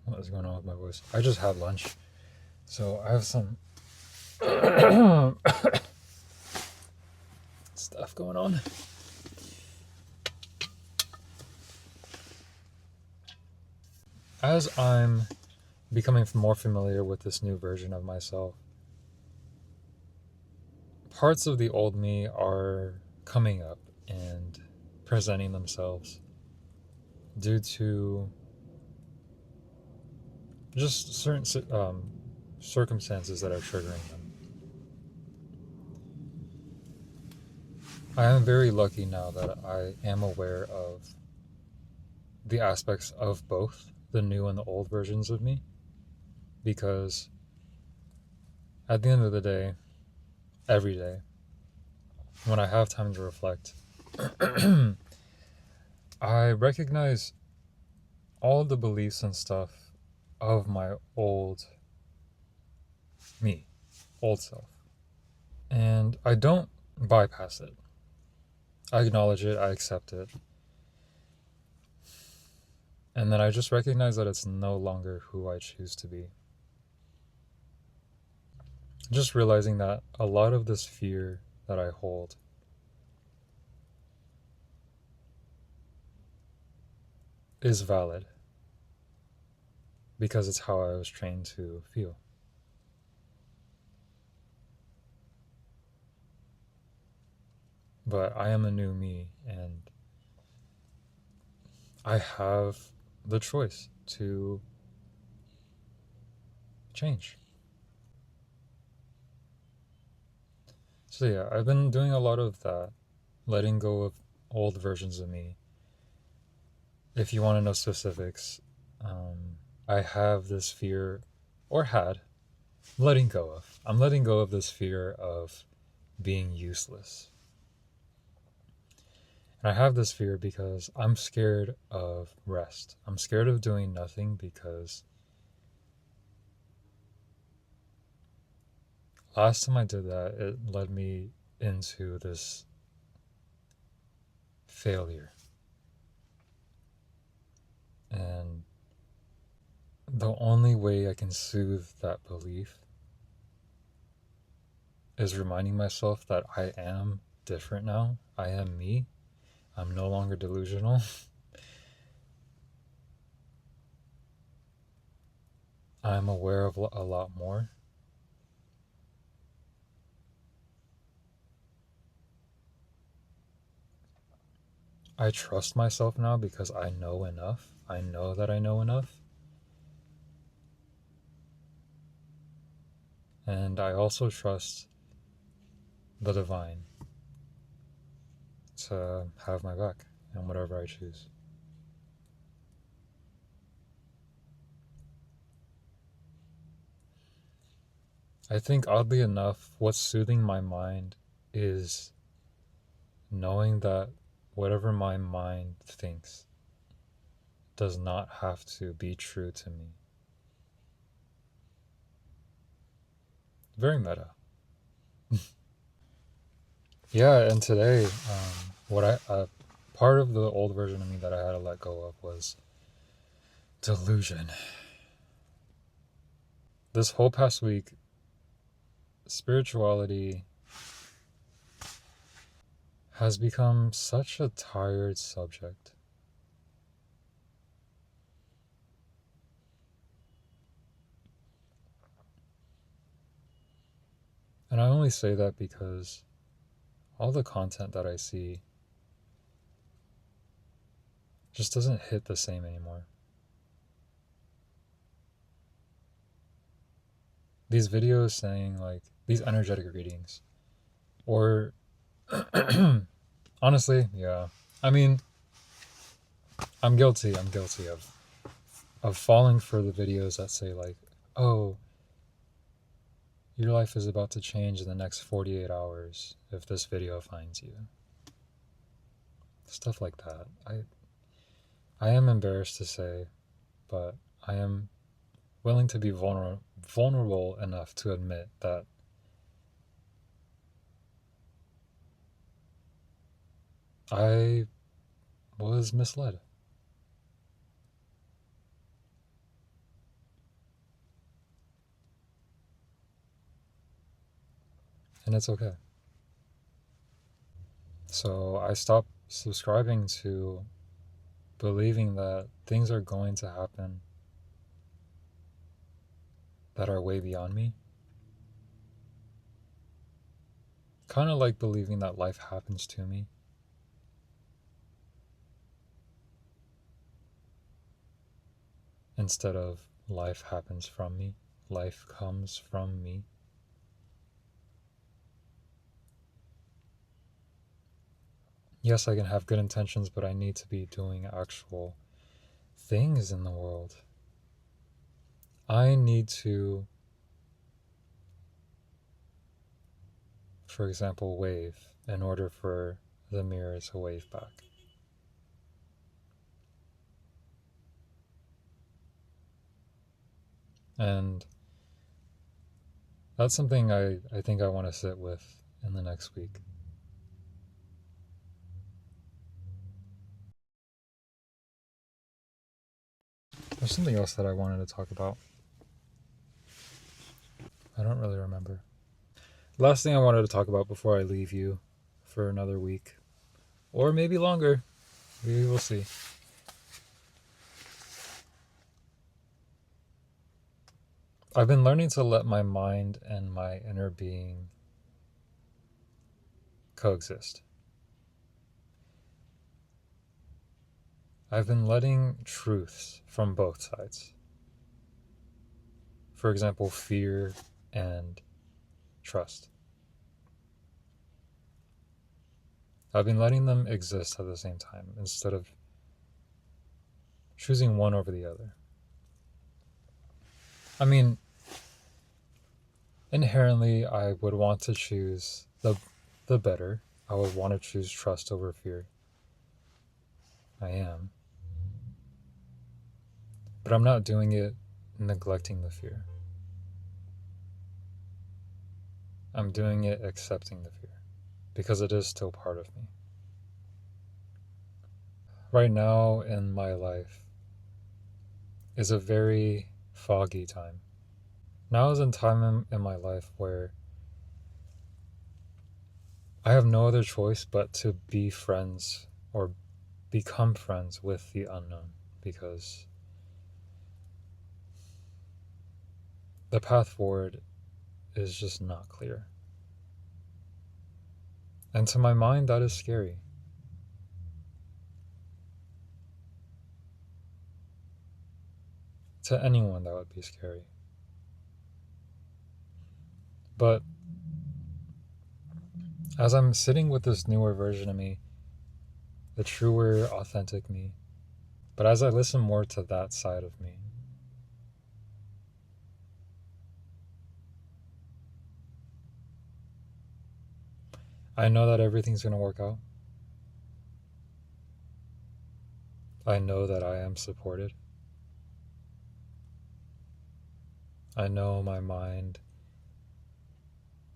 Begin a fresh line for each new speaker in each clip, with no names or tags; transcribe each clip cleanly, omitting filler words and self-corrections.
What is going on with my voice? I just had lunch, so I have some stuff going on. As I'm becoming more familiar with this new version of myself, parts of the old me are coming up and presenting themselves due to just certain circumstances that are triggering them. I am very lucky now that I am aware of the aspects of both the new and the old versions of me, because at the end of the day, every day, when I have time to reflect, I recognize all of the beliefs and stuff of my old me, old self. And I don't bypass it. I acknowledge it, I accept it. And then I just recognize that it's no longer who I choose to be. Just realizing that a lot of this fear that I hold is valid because it's how I was trained to feel. But I am a new me, and I have the choice to change. So yeah, I've been doing a lot of that, letting go of old versions of me. If you want to know specifics, I have this fear, or had, letting go of. I'm letting go of this fear of being useless. And I have this fear because I'm scared of rest. I'm scared of doing nothing because last time I did that, it led me into this failure. And the only way I can soothe that belief is reminding myself that I am different now. I am me. I'm no longer delusional. I'm aware of a lot more. I trust myself now because I know enough. I know that I know enough. And I also trust the divine to have my back in whatever I choose. I think, oddly enough, what's soothing my mind is knowing that whatever my mind thinks does not have to be true to me. Very meta. Yeah, and today, part of the old version of me that I had to let go of was delusion. This whole past week, spirituality has become such a tired subject. And I only say that because all the content that I see just doesn't hit the same anymore. These videos saying, like, these energetic readings, or honestly, yeah. I mean, I'm guilty of falling for the videos that say, like, oh, your life is about to change in the next 48 hours if this video finds you. Stuff like that. I am embarrassed to say, but I am willing to be vulnerable enough to admit that I was misled. and it's okay. So I stopped subscribing to believing that things are going to happen that are way beyond me. Kind of like believing that life happens to me. Instead of life happens from me. Life comes from me. Yes, I can have good intentions, but I need to be doing actual things in the world. I need to, for example, wave in order for the mirror to wave back. And that's something I think I want to sit with in the next week. There's something else that I wanted to talk about. I don't really remember. Last thing I wanted to talk about before I leave you for another week, or maybe longer. We will see. I've been learning to let my mind and my inner being coexist. I've been letting truths from both sides. For example, fear and trust. I've been letting them exist at the same time instead of choosing one over the other. I mean, inherently, I would want to choose the better. I would want to choose trust over fear. I am. But I'm not doing it neglecting the fear. I'm doing it accepting the fear because it is still part of me. Right now in my life is a very foggy time. Now is a time in my life where I have no other choice but to be friends or become friends with the unknown because the path forward is just not clear. And to my mind, that is scary. To anyone, that would be scary. But as I'm sitting with this newer version of me, the truer, authentic me, but as I listen more to that side of me, I know that everything's going to work out. I know that I am supported. I know my mind,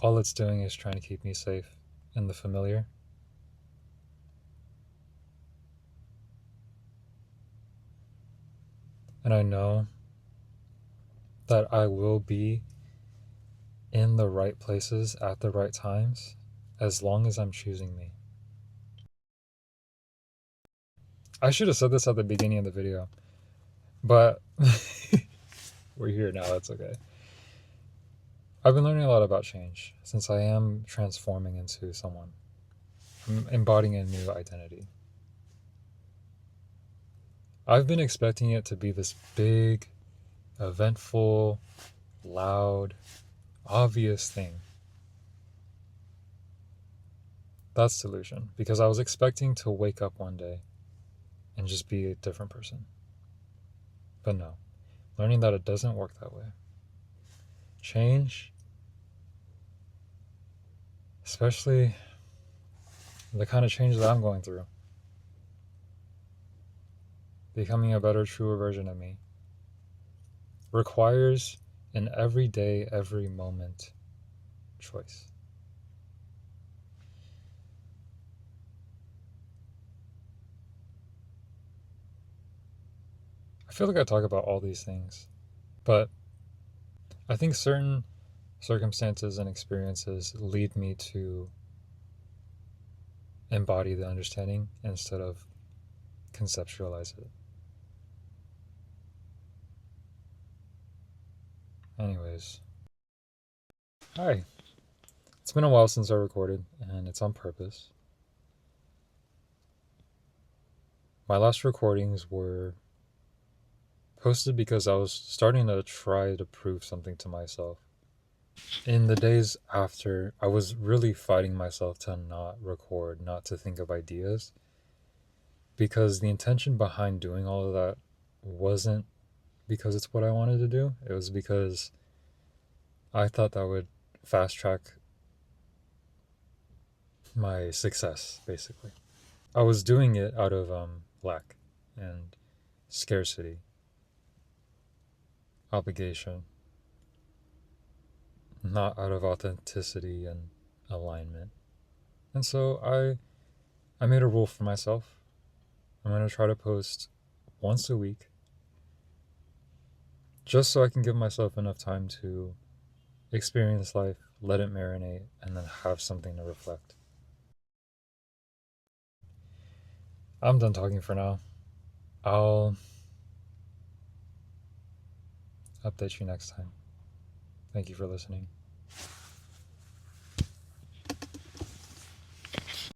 all it's doing is trying to keep me safe in the familiar. And I know that I will be in the right places at the right times as long as I'm choosing me. I should have said this at the beginning of the video, but we're here now, that's okay. I've been learning a lot about change since I am transforming into someone. I'm embodying a new identity. I've been expecting it to be this big, eventful, loud, obvious thing. That's delusion, because I was expecting to wake up one day and just be a different person. But no, learning that it doesn't work that way. Change, especially the kind of change that I'm going through, becoming a better, truer version of me, requires an everyday, every moment choice. I feel like I talk about all these things, but I think certain circumstances and experiences lead me to embody the understanding instead of conceptualize it. Anyways, hi. It's been a while since I recorded, and it's on purpose. My last recordings were posted because I was starting to try to prove something to myself. In the days after, I was really fighting myself to not record, not to think of ideas, because the intention behind doing all of that wasn't because it's what I wanted to do. It was because I thought that would fast track my success, basically. I was doing it out of lack and scarcity, obligation, not out of authenticity and alignment. And so I made a rule for myself. I'm going to try to post once a week, just so I can give myself enough time to experience life, let it marinate, and then have something to reflect. I'm done talking for now. I'll update you next time. Thank you for listening.